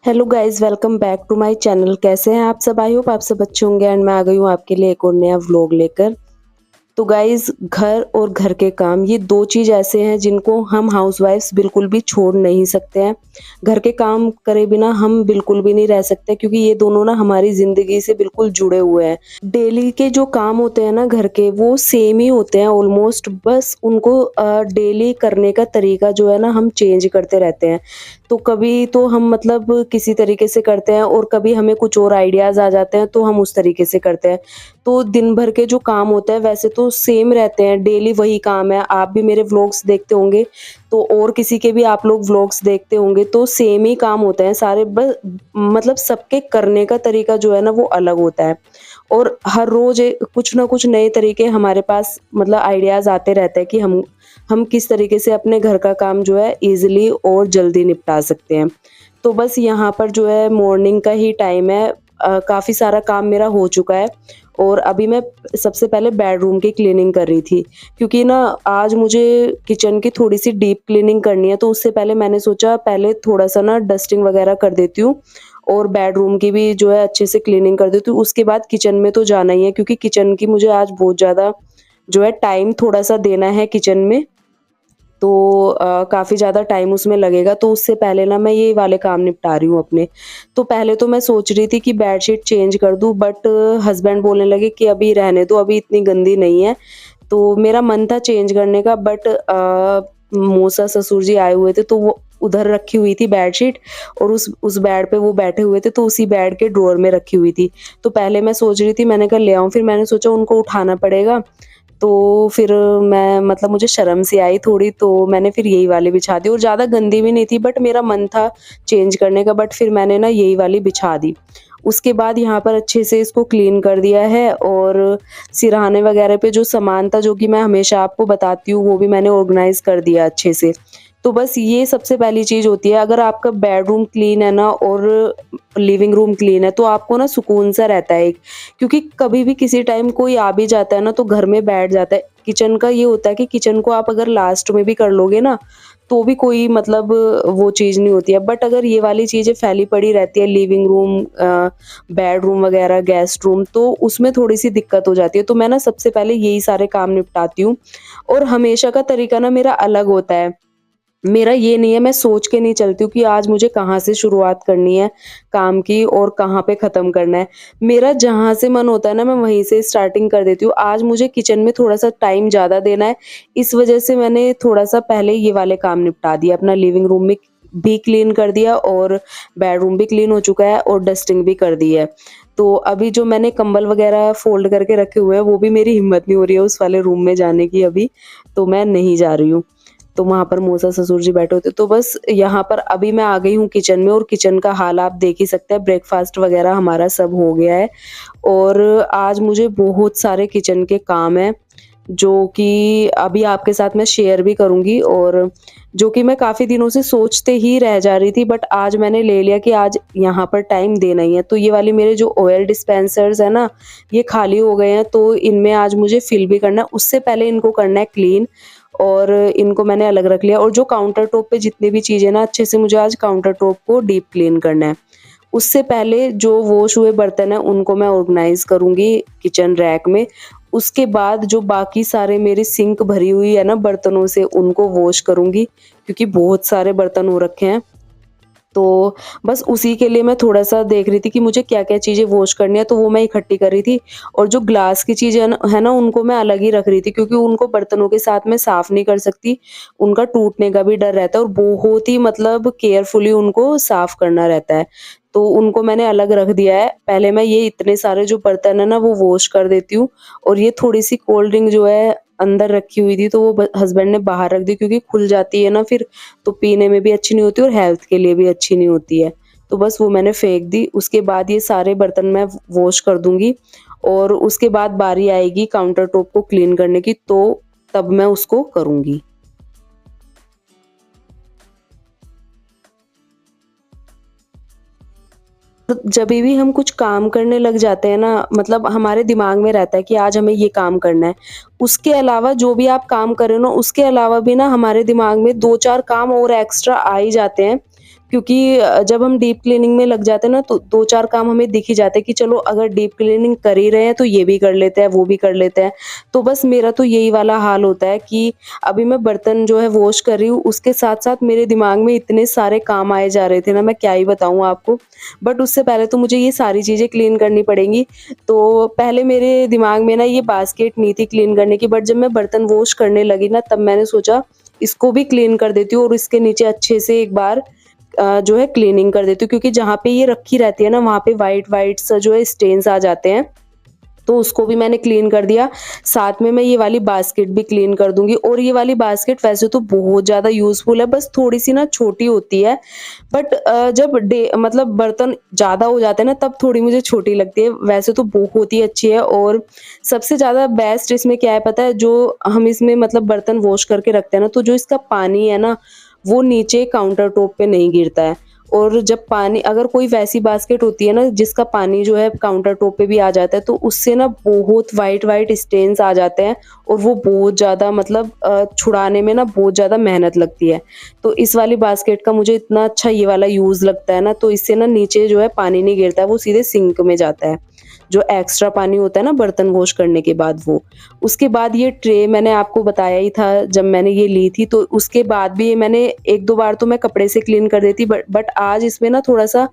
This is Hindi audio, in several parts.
Hello guys, welcome back to my channel. कैसे हैं आप सब? आई होप आप सब अच्छे होंगे एंड मैं आ गई हूँ आपके लिए एक और नया व्लॉग लेकर। तो गाइस, घर और घर के काम ये 2 चीज़ ऐसे हैं जिनको हम हाउसवाइफ्स बिल्कुल भी छोड़ नहीं सकते हैं। घर के काम करे बिना हम बिल्कुल भी नहीं रह सकते क्योंकि ये दोनों ना हमारी ज़िंदगी से बिल्कुल जुड़े हुए हैं। डेली के जो काम होते हैं ना घर के, वो सेम ही होते हैं ऑलमोस्ट, बस उनको डेली करने का तरीका जो है ना हम चेंज करते रहते हैं। तो कभी तो हम मतलब किसी तरीके से करते हैं और कभी हमें कुछ और आइडियाज़ आ जाते हैं तो हम उस तरीके से करते हैं। तो दिन भर के जो काम होते हैं वैसे तो सेम रहते हैं, डेली वही काम है। आप भी मेरे व्लॉग्स देखते होंगे तो और किसी के भी आप लोग व्लॉग्स देखते होंगे तो सेम ही काम होते हैं सारे, बस मतलब सबके करने का तरीका जो है ना वो अलग होता है। और हर रोज़ कुछ ना कुछ नए तरीके हमारे पास मतलब आइडियाज़ आते रहते हैं कि हम किस तरीके से अपने घर का काम जो है ईज़िली और जल्दी निपटा सकते हैं। तो बस यहाँ पर जो है मॉर्निंग का ही टाइम है। काफ़ी सारा काम मेरा हो चुका है और अभी मैं सबसे पहले बेडरूम की क्लीनिंग कर रही थी क्योंकि ना आज मुझे किचन की थोड़ी-सी डीप क्लीनिंग करनी है, तो उससे पहले मैंने सोचा पहले थोड़ा-सा ना डस्टिंग वगैरह कर देती हूँ और बेडरूम की भी जो है अच्छे से क्लीनिंग कर देती हूँ। उसके बाद किचन में तो जाना ही है क्योंकि किचन की मुझे आज बहुत ज़्यादा जो है टाइम थोड़ा-सा देना है किचन में। तो काफ़ी ज़्यादा टाइम उसमें लगेगा, तो उससे पहले ना मैं ये वाले काम निपटा रही हूँ अपने। तो पहले तो मैं सोच रही थी कि बेडशीट चेंज कर दूँ, बट हस्बैंड बोलने लगे कि अभी रहने दो, अभी इतनी गंदी नहीं है। तो मेरा मन था चेंज करने का, बट मौसा ससुर जी आए हुए थे तो वो उधर रखी हुई थी बेडशीट और उस बेड पे वो बैठे हुए थे, तो उसी बेड के ड्रॉअर में रखी हुई थी। तो पहले मैं सोच रही थी मैंने कहा ले आऊँ, फिर मैंने सोचा उनको उठाना पड़ेगा, तो फिर मैं मतलब मुझे शर्म सी आई थोड़ी, तो मैंने फिर यही वाली बिछा दी और ज़्यादा गंदी भी नहीं थी, बट मेरा मन था चेंज करने का, बट फिर मैंने ना यही वाली बिछा दी। उसके बाद यहाँ पर अच्छे से इसको क्लीन कर दिया है और सिरहाने वगैरह पे जो सामान था जो कि मैं हमेशा आपको बताती हूँ वो भी मैंने ऑर्गेनाइज़ कर दिया अच्छे से। तो बस ये सबसे पहली चीज़ होती है, अगर आपका बेडरूम क्लीन है ना और लिविंग रूम क्लीन है तो आपको ना सुकून सा रहता है एक, क्योंकि कभी भी किसी टाइम कोई आ भी जाता है ना तो घर में बैठ जाता है। किचन का ये होता है कि किचन को आप अगर लास्ट में भी कर लोगे ना तो भी कोई मतलब वो चीज़ नहीं होती है। बट अगर ये वाली चीज़ें फैली पड़ी रहती है, लिविंग रूम, बेडरूम वगैरह, गेस्ट रूम, तो उसमें थोड़ी-सी दिक्कत हो जाती है। तो मैं ना सबसे पहले यही सारे काम निपटाती हूँ और हमेशा का तरीका ना मेरा अलग होता है। मेरा ये नहीं है, मैं सोच के नहीं चलती हूँ कि आज मुझे कहाँ से शुरुआत करनी है काम की और कहाँ पे ख़त्म करना है। मेरा जहाँ से मन होता है ना मैं वहीं से स्टार्टिंग कर देती हूँ। आज मुझे किचन में थोड़ा-सा टाइम ज़्यादा देना है, इस वज़ह से मैंने थोड़ा-सा पहले ये वाले काम निपटा दिए। अपना लिविंग रूम में भी क्लीन कर दिया और बेडरूम भी क्लीन हो चुका है और डस्टिंग भी कर दी है। तो अभी जो मैंने कंबल वग़ैरह फ़ोल्ड करके रखे हुए हैं, वो भी मेरी हिम्मत नहीं हो रही है उस वाले रूम में जाने की अभी, तो मैं नहीं जा रही हूँ। तो वहाँ पर मौसा ससुर जी बैठे होते, तो बस यहाँ पर अभी मैं आ गई हूँ किचन में और किचन का हाल आप देख ही सकते हैं। ब्रेकफ़ास्ट वग़ैरह हमारा सब हो गया है और आज मुझे बहुत सारे किचन के काम हैं, जो कि अभी आपके साथ मैं शेयर भी करूँगी और जो कि मैं काफ़ी दिनों से सोचते ही रह जा रही थी, बट आज मैंने ले लिया कि आज यहाँ पर टाइम देना ही है। तो ये वाली मेरे जो ऑयल डिस्पेंसर्स हैं ना, ये खाली हो गए हैं, तो इनमें आज मुझे फिल भी करना है। उससे पहले इनको करना है क्लीन और इनको मैंने अलग रख लिया और जो काउंटर टॉप पे जितनी भी चीज़ें ना, अच्छे से मुझे आज काउंटर टॉप को डीप क्लीन करना है। उससे पहले जो वॉश हुए बर्तन हैं उनको मैं ऑर्गनाइज़ करूँगी किचन रैक में। उसके बाद जो बाकी सारे मेरी सिंक भरी हुई है ना बर्तनों से, उनको वॉश करूँगी क्योंकि बहुत सारे बर्तन हो रखे हैं। तो बस उसी के लिए मैं थोड़ा-सा देख रही थी कि मुझे क्या-क्या चीज़ें वॉश करनी है, तो वो मैं इकट्ठी कर रही थी और जो ग्लास की चीज़ें है ना उनको मैं अलग ही रख रही थी क्योंकि उनको बर्तनों के साथ मैं साफ़ नहीं कर सकती, उनका टूटने का भी डर रहता है और बहुत ही मतलब केयरफुली उनको साफ़ करना रहता है। तो उनको मैंने अलग रख दिया है। पहले मैं ये इतने सारे जो बर्तन है ना वो वॉश कर देती हूँ और ये थोड़ी-सी कोल्ड ड्रिंक जो है अंदर रखी हुई थी, तो वो ब हस्बैंड ने बाहर रख दी क्योंकि खुल जाती है ना फिर, तो पीने में भी अच्छी नहीं होती और हेल्थ के लिए भी अच्छी नहीं होती है। तो बस वो मैंने फेंक दी। उसके बाद ये सारे बर्तन मैं वॉश कर दूँगी और उसके बाद बारी आएगी काउंटर टॉप को क्लीन करने की, तो तब मैं उसको करूँगी। तो जभी भी हम कुछ काम करने लग जाते हैं ना, मतलब हमारे दिमाग में रहता है कि आज हमें ये काम करना है। उसके अलावा जो भी आप काम कर रहे हो ना, उसके अलावा भी ना हमारे दिमाग में 2-4 काम और एक्स्ट्रा आ ही जाते हैं, क्योंकि जब हम डीप क्लीनिंग में लग जाते हैं ना तो 2-4 काम हमें दिख ही जाते हैं कि चलो अगर डीप क्लीनिंग कर ही रहे हैं तो ये भी कर लेते हैं, वो भी कर लेते हैं। तो बस मेरा तो यही वाला हाल होता है कि अभी मैं बर्तन जो है वॉश कर रही हूँ, उसके साथ-साथ मेरे दिमाग में इतने सारे काम आए जा रहे थे ना, मैं क्या ही बताऊँ आपको। बट उससे पहले तो मुझे ये सारी चीज़ें क्लीन करनी पड़ेंगी। तो पहले मेरे दिमाग में ना ये बास्केट नहीं थी क्लीन करने की, बट जब मैं बर्तन वॉश करने लगी ना तब मैंने सोचा इसको भी क्लीन कर देती हूँ और इसके नीचे अच्छे से एक बार जो है क्लीनिंग कर देती हूँ, क्योंकि जहाँ पे ये रखी रहती है ना वहाँ पे व्हाइट व्हाइट सा जो है स्टेन्स आ जाते हैं। तो उसको भी मैंने क्लीन कर दिया। साथ में मैं ये वाली बास्केट भी क्लीन कर दूँगी, और ये वाली बास्केट वैसे तो बहुत ज़्यादा यूज़फुल है, बस थोड़ी-सी ना छोटी होती है। बट जब डे मतलब बर्तन ज़्यादा हो जाते हैं ना तब थोड़ी मुझे छोटी लगती है। वैसे तो बहुत ही अच्छी है, और सबसे ज़्यादा बेस्ट इसमें क्या है पता है? जो हम इसमें मतलब बर्तन वॉश करके रखते हैं ना, तो जो इसका पानी है ना, वो नीचे काउंटर टॉप पे नहीं गिरता है। और जब पानी अगर कोई वैसी बास्केट होती है ना जिसका पानी जो है काउंटर टॉप पे भी आ जाता है, तो उससे ना बहुत व्हाइट व्हाइट स्टेन्स आ जाते हैं, और वो बहुत ज़्यादा मतलब छुड़ाने में ना बहुत ज़्यादा मेहनत लगती है। तो इस वाली बास्केट का मुझे इतना अच्छा ये वाला यूज़ लगता है ना, तो इससे ना नीचे जो है पानी नहीं गिरता है, वो सीधे सिंक में जाता है। जो एक्स्ट्रा पानी होता है ना बर्तन वॉश करने के बाद वो। उसके बाद ये ट्रे मैंने आपको बताया ही था जब मैंने ये ली थी, तो उसके बाद भी ये मैंने 1-2 बार तो मैं कपड़े से क्लीन कर देती, बट आज इसमें ना थोड़ा-सा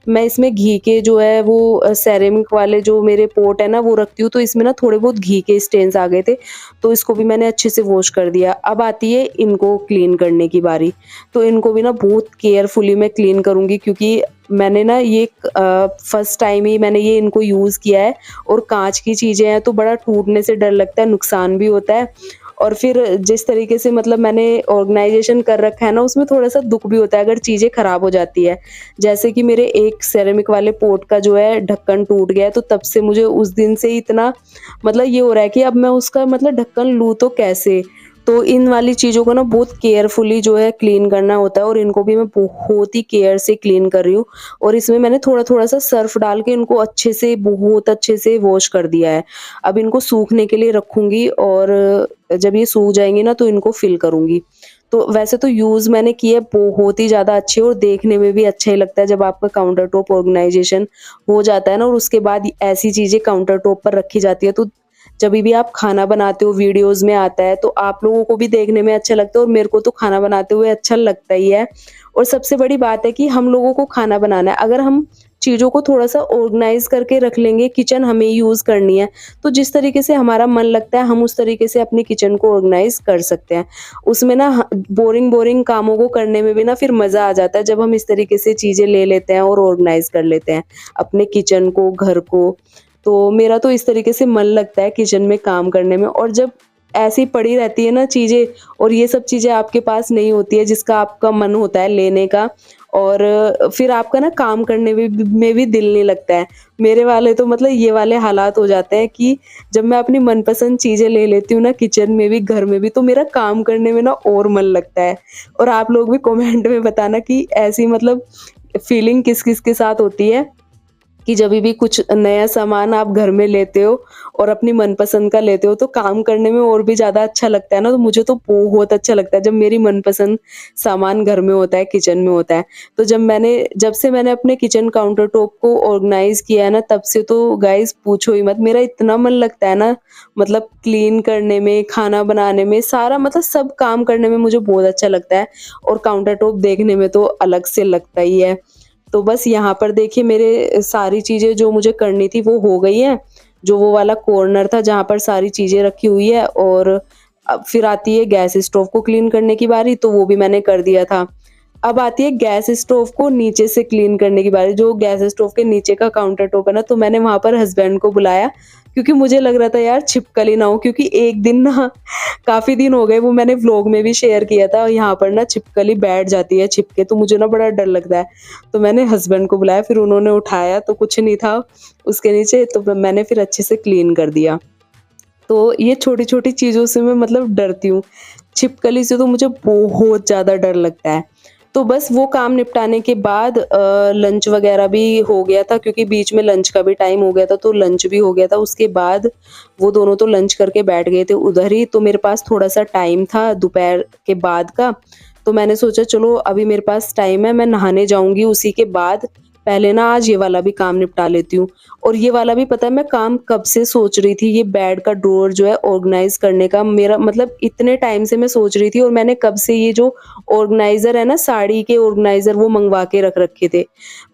मैं इसमें घी के जो है वो सेरेमिक वाले जो मेरे पॉट है ना वो रखती हूँ, तो इसमें ना थोड़े बहुत घी के स्टेन्स आ गए थे, तो इसको भी मैंने अच्छे से वॉश कर दिया। अब आती है इनको क्लीन करने की बारी। तो इनको भी ना बहुत केयरफुली मैं क्लीन करूँगी, क्योंकि मैंने ना ये फर्स्ट टाइम ही मैंने ये इनको यूज़ किया है, और काँच की चीज़ें हैं तो बड़ा टूटने से डर लगता है, नुकसान भी होता है, और फिर जिस तरीके से मतलब मैंने ऑर्गनाइज़ेशन कर रखा है ना उसमें थोड़ा-सा दुःख भी होता है अगर चीज़ें खराब हो जाती है। जैसे कि मेरे एक सेरेमिक वाले पॉट का जो है ढक्कन टूट गया है, तो तब से मुझे उस दिन से ही इतना मतलब ये हो रहा है कि अब मैं उसका मतलब ढक्कन लूँ तो कैसे? तो इन वाली चीज़ों को ना बहुत केयरफुली जो है क्लीन करना होता है, और इनको भी मैं बहुत ही केयर से क्लीन कर रही हूँ, और इसमें मैंने थोड़ा-थोड़ा सा सर्फ़ डाल के इनको अच्छे से बहुत अच्छे से वॉश कर दिया है। अब इनको सूखने के लिए रखूँगी, और जब ये सूख जाएँगे ना तो इनको फ़िल करूँगी। तो वैसे तो यूज़ मैंने किए बहुत ही ज़्यादा अच्छे, और देखने में भी अच्छा ही लगता है जब आपका काउंटर टॉप ऑर्गनाइज़ेशन हो जाता है ना, और उसके बाद ऐसी चीज़ें काउंटर टॉप पर रखी जाती है, तो जभी भी आप खाना बनाते हो वीडियोज़ में आता है, तो आप लोगों को भी देखने में अच्छा लगता है, और मेरे को तो खाना बनाते हुए अच्छा लगता ही है। और सबसे बड़ी बात है कि हम लोगों को खाना बनाना है, अगर हम चीज़ों को थोड़ा-सा ऑर्गनाइज़ करके रख लेंगे, किचन हमें यूज़ करनी है, तो जिस तरीके से हमारा मन लगता है हम उस तरीके से अपनी किचन को ऑर्गनाइज़ कर सकते हैं। उसमें ना बोरिंग-बोरिंग कामों को करने में भी ना फिर मज़ा आ जाता है, जब हम इस तरीके से चीज़ें ले लेते हैं और ऑर्गनाइज़ कर लेते हैं, अपने किचन को, घर को। तो मेरा तो इस तरीके से मन लगता है किचन में काम करने में, और जब ऐसी पड़ी रहती है ना चीज़ें, और ये सब चीज़ें आपके पास नहीं होती है जिसका आपका मन होता है लेने का, और फिर आपका ना काम करने में भी दिल नहीं लगता है। मेरे वाले तो मतलब ये वाले हालात हो जाते हैं कि जब मैं अपनी मनपसंद चीज़ें ले लेती हूँ ना किचन में भी, घर में भी, तो मेरा काम करने में ना और मन लगता है। और आप लोग भी कमेंट में बताना कि ऐसी मतलब फीलिंग किस-किस के साथ होती है, कि जभी भी कुछ नया सामान आप घर में लेते हो और अपनी मनपसंद का लेते हो तो काम करने में और भी ज़्यादा अच्छा लगता है ना, तो मुझे तो बहुत अच्छा लगता है जब मेरी मनपसंद सामान घर में होता है, किचन में होता है। तो जब से मैंने अपने किचन काउंटर टॉप को ऑर्गनाइज़ किया है ना, तब से तो गाइज़ पूछो ही मत, मेरा इतना मन लगता है ना, मतलब क्लीन करने में, खाना बनाने में, सारा मतलब सब काम करने में मुझे बहुत अच्छा लगता है, और काउंटर टॉप देखने में तो अलग से लगता ही है। तो बस यहाँ पर देखिए मेरे सारी चीज़ें जो मुझे करनी थी वो हो गई हैं। जो वो वाला कॉर्नर था जहाँ पर सारी चीज़ें रखी हुई है, और अब फिर आती है गैस स्टोव को क्लीन करने की बारी, तो वो भी मैंने कर दिया था। अब आती है गैस स्टोव को नीचे से क्लीन करने की बारी, जो गैस स्टोव के नीचे का काउंटर टॉप है ना, तो मैंने वहाँ पर हस्बैंड को बुलाया, क्योंकि मुझे लग रहा था यार छिपकली ना हो, क्योंकि एक दिन ना काफ़ी दिन हो गए, वो मैंने व्लॉग में भी शेयर किया था, यहाँ पर ना छिपकली बैठ जाती है छिप के, तो मुझे ना बड़ा डर लगता है। तो मैंने हस्बैंड को बुलाया, फिर उन्होंने उठाया तो कुछ नहीं था उसके नीचे, तो मैंने फिर अच्छे से क्लीन कर दिया। तो ये छोटी-छोटी चीज़ों से मैं मतलब डरती हूँ। छिपकली से तो मुझे बहुत ज़्यादा डर लगता है। तो बस वो काम निपटाने के बाद लंच वग़ैरह भी हो गया था, क्योंकि बीच में लंच का भी टाइम हो गया था, तो लंच भी हो गया था। उसके बाद वो दोनों तो लंच करके बैठ गए थे उधर ही, तो मेरे पास थोड़ा-सा टाइम था दोपहर के बाद का, तो मैंने सोचा चलो अभी मेरे पास टाइम है, मैं नहाने जाऊँगी उसी के बाद पहले ना आज ये वाला भी काम निपटा लेती हूँ। और ये वाला भी पता है मैं काम कब से सोच रही थी, ये बेड का ड्रॉवर जो है ऑर्गनाइज़ करने का मेरा मतलब इतने टाइम से मैं सोच रही थी और मैंने कब से ये जो ऑर्गनाइज़र है ना साड़ी के ऑर्गनाइज़र वो मँगवा के रख रखे थे।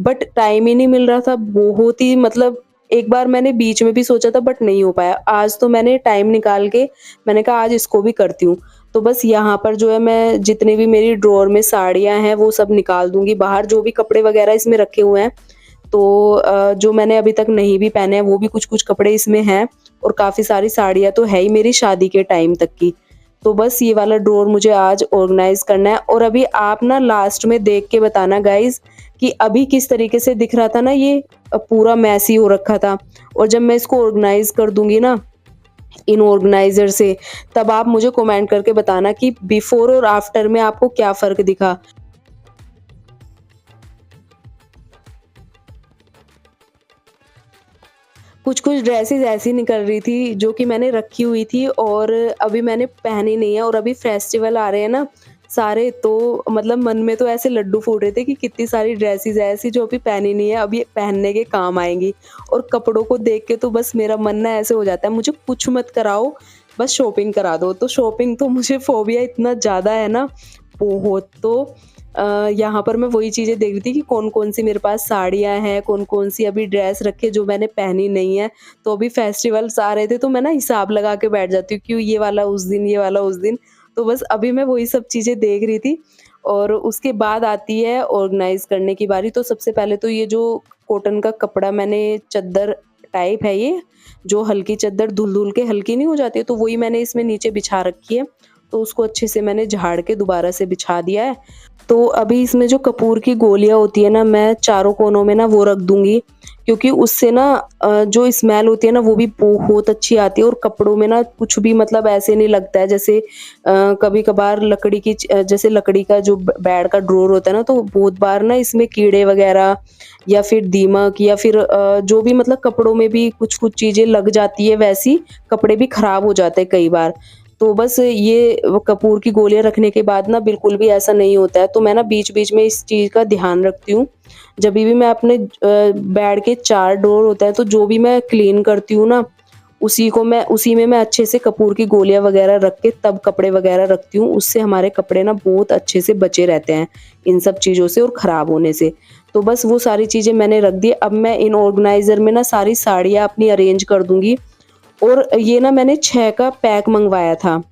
बट टाइम ही नहीं मिल रहा था, बहुत ही मतलब एक बार मैंने बीच में भी सोचा था बट नहीं हो पाया। आज तो मैंने टाइम निकाल के मैंने कहा आज इसको भी करती हूँ। तो बस यहाँ पर जो है मैं जितनी भी मेरी ड्रॉवर में साड़ियाँ हैं वो सब निकाल दूँगी बाहर, जो भी कपड़े वगैरह इसमें रखे हुए हैं। तो जो मैंने अभी तक नहीं भी पहने हैं वो भी कुछ-कुछ कपड़े इसमें हैं और काफ़ी सारी साड़ियाँ तो है ही मेरी शादी के टाइम तक की। तो बस ये वाला ड्रॉवर मुझे आज ऑर्गनाइज़ करना है और अभी आप ना लास्ट में देख के बताना गाइज़ कि अभी किस तरीके से दिख रहा था ना ये पूरा मेसी हो रखा था और जब मैं इसको ऑर्गनाइज़ कर दूँगी ना इन ऑर्गनाइज़र से, तब आप मुझे कमेंट करके बताना कि बिफोर और आफ्टर में आपको क्या फ़र्क दिखा। कुछ-कुछ ड्रेसेज़ ऐसी निकल रही थी जो कि मैंने रखी हुई थी और अभी मैंने पहनी नहीं है और अभी फेस्टिवल आ रहे हैं ना सारे, तो मतलब मन में तो ऐसे लड्डू फूट रहे थे कि कितनी सारी ड्रेसेज़ है ऐसी जो अभी पहनी नहीं है, अभी ये पहनने के काम आएँगी। और कपड़ों को देख के तो बस मेरा मन ना ऐसे हो जाता है, मुझे कुछ मत कराओ, बस शॉपिंग करा दो। तो शॉपिंग तो मुझे फ़ोबिया इतना ज़्यादा है ना, बहुत। तो यहाँ पर मैं वही चीज़ें देख रही थी कि कौन-कौन सी मेरे पास साड़ियाँ हैं, कौन-कौन सी अभी ड्रेस रखी है जो मैंने पहनी नहीं है। तो अभी फेस्टिवल्स आ रहे थे तो मैं ना हिसाब लगा के बैठ जाती हूँ, क्यों ये वाला उस दिन, ये वाला उस दिन। तो बस अभी मैं वही सब चीज़ें देख रही थी और उसके बाद आती है ऑर्गनाइज़ करने की बारी। तो सबसे पहले तो ये जो कॉटन का कपड़ा मैंने चद्दर टाइप है ये, जो हल्की चद्दर धुल-धुल के हल्की नहीं हो जाती है, तो वही मैंने इसमें नीचे बिछा रखी है। तो उसको अच्छे से मैंने झाड़ के दोबारा से बिछा दिया है। तो अभी इसमें जो कपूर की गोलियाँ होती है ना, मैं चारों कोनों में ना वो रख दूँगी, क्योंकि उससे ना जो स्मेल होती है ना वो भी बहुत अच्छी आती है और कपड़ों में ना कुछ भी मतलब ऐसे नहीं लगता है जैसे कभी-कभार लकड़ी की जैसे लकड़ी का जो ब बेड का ड्रॉवर होता है ना, तो बहुत बार ना इसमें कीड़े वगैरह या फिर दीमक या फिर जो भी मतलब कपड़ों में भी कुछ-कुछ चीज़ें लग जाती है वैसी, कपड़े भी खराब हो जाते हैं कई बार। तो बस ये वो कपूर की गोलियाँ रखने के बाद ना बिल्कुल भी ऐसा नहीं होता है, तो मैं ना बीच-बीच में इस चीज़ का ध्यान रखती हूँ। जभी भी मैं अपने बेड के 4 डोर होता है, तो जो भी मैं क्लीन करती हूँ ना, उसी में मैं अच्छे से कपूर की गोलियाँ वगैरह रख के तब कपड़े वगैरह रखती हूँ। उससे हमारे कपड़े ना बहुत अच्छे से बचे रहते हैं, इन सब चीज़ों से और खराब होने से। तो बस वो सारी चीज़ें मैंने रख दी। अब मैं इन ऑर्गनाइज़र में ना सारी साड़ियाँ अपनी अरेंज कर दूँगी और ये ना मैंने 6 का पैक मँगवाया था।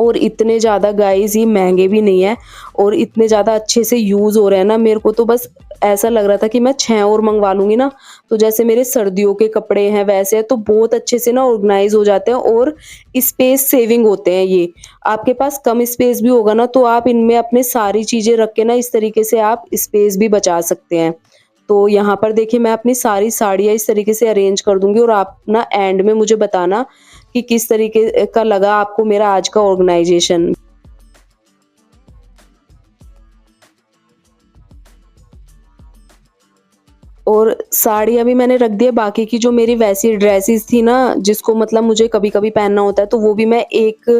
और इतने ज़्यादा गाइज़ ये महँगे भी नहीं हैं और इतने ज़्यादा अच्छे से यूज़ हो रहे हैं ना, मेरे को तो बस ऐसा लग रहा था कि मैं 6 और मँगवा लूँगी ना, तो जैसे मेरे सर्दियों के कपड़े हैं वैसे हैं, तो बहुत अच्छे से ना ऑर्गनाइज़ हो जाते हैं और स्पेस सेविंग होते हैं ये। आपके पास कम स्पेस भी होगा ना, तो आप इनमें अपनी सारी चीज़ें रख के ना इस तरीके से आप स्पेस भी बचा सकते हैं। तो यहाँ पर देखिए मैं अपनी सारी साड़ियाँ इस तरीके से अरेंज कर दूँगी और आप ना एंड में मुझे बताना कि किस तरीके का लगा आपको मेरा आज का ऑर्गनाइज़ेशन। और साड़ियाँ भी मैंने रख दी है, बाकी की जो मेरी वैसी ड्रेसेस थी ना, जिसको मतलब मुझे कभी-कभी पहनना होता है, तो वो भी मैं एक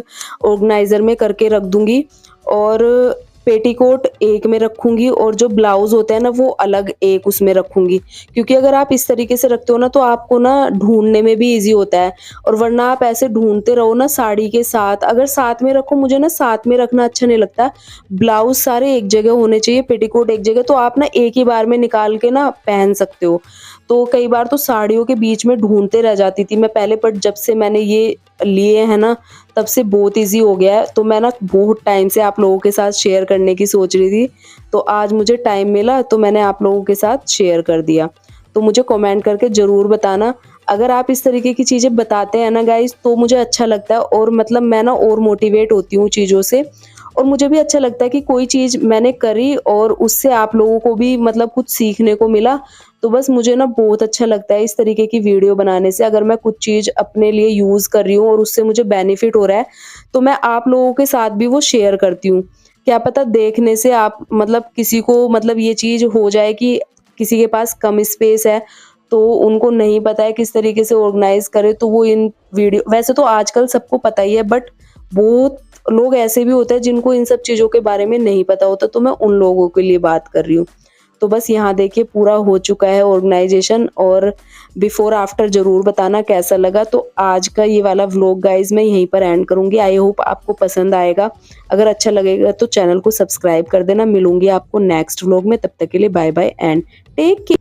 ऑर्गनाइज़र में करके रख दूँगी और पेटीकोट एक में रखूँगी और जो ब्लाउज़ होता है ना, वो अलग एक उसमें रखूँगी। क्योंकि अगर आप इस तरीके से रखते हो ना, तो आपको ना ढूँढने में भी ईज़ी होता है और वरना आप ऐसे ढूँढते रहो ना साड़ी के साथ, अगर साथ में रखो, मुझे ना साथ में रखना अच्छा नहीं लगता। ब्लाउज़ सारे एक जगह होने चाहिए, पेटीकोट एक जगह, तो आप ना एक ही बार में निकाल के ना पहन सकते हो। तो कई बार तो साड़ियों के बीच में ढूँढते रह जाती थी मैं पहले, बट जब से मैंने ये लिए हैं ना, तब से बहुत ईज़ी हो गया है। तो मैं ना बहुत टाइम से आप लोगों के साथ शेयर करने की सोच रही थी, तो आज मुझे टाइम मिला तो मैंने आप लोगों के साथ शेयर कर दिया। तो मुझे कमेंट करके ज़रूर बताना, अगर आप इस तरीके की चीज़ें बताते हैं ना गाइज़, तो मुझे अच्छा लगता है और मतलब मैं ना और मोटिवेट होती हूँ चीज़ों से और मुझे भी अच्छा लगता है कि कोई चीज़ मैंने करी और उससे आप लोगों को भी मतलब कुछ सीखने को मिला। तो बस मुझे ना बहुत अच्छा लगता है इस तरीके की वीडियो बनाने से, अगर मैं कुछ चीज़ अपने लिए यूज़ कर रही हूँ और उससे मुझे बेनिफिट हो रहा है, तो मैं आप लोगों के साथ भी वो शेयर करती हूँ। क्या पता देखने से आप मतलब किसी को मतलब ये चीज़ हो जाए कि किसी के पास कम स्पेस है, तो उनको नहीं पता है किस तरीके से ऑर्गनाइज़ करें, तो वो इन वीडियो वैसे तो आजकल सबको पता ही है, बट बहुत लोग ऐसे भी होते हैं जिनको इन सब चीज़ों के बारे में नहीं पता होता, तो मैं उन लोगों के लिए बात कर रही हूँ। तो बस यहाँ देखिए पूरा हो चुका है ऑर्गेनाइजेशन, और बिफोर आफ्टर ज़रूर बताना कैसा लगा। तो आज का ये वाला व्लॉग गाइज़ मैं यहीं पर एंड करूँगी। आई होप आपको पसंद आएगा। अगर अच्छा लगेगा तो चैनल को सब्सक्राइब कर देना। मिलूँगी आपको नेक्स्ट व्लॉग में, तब तक के लिए bye bye and take care.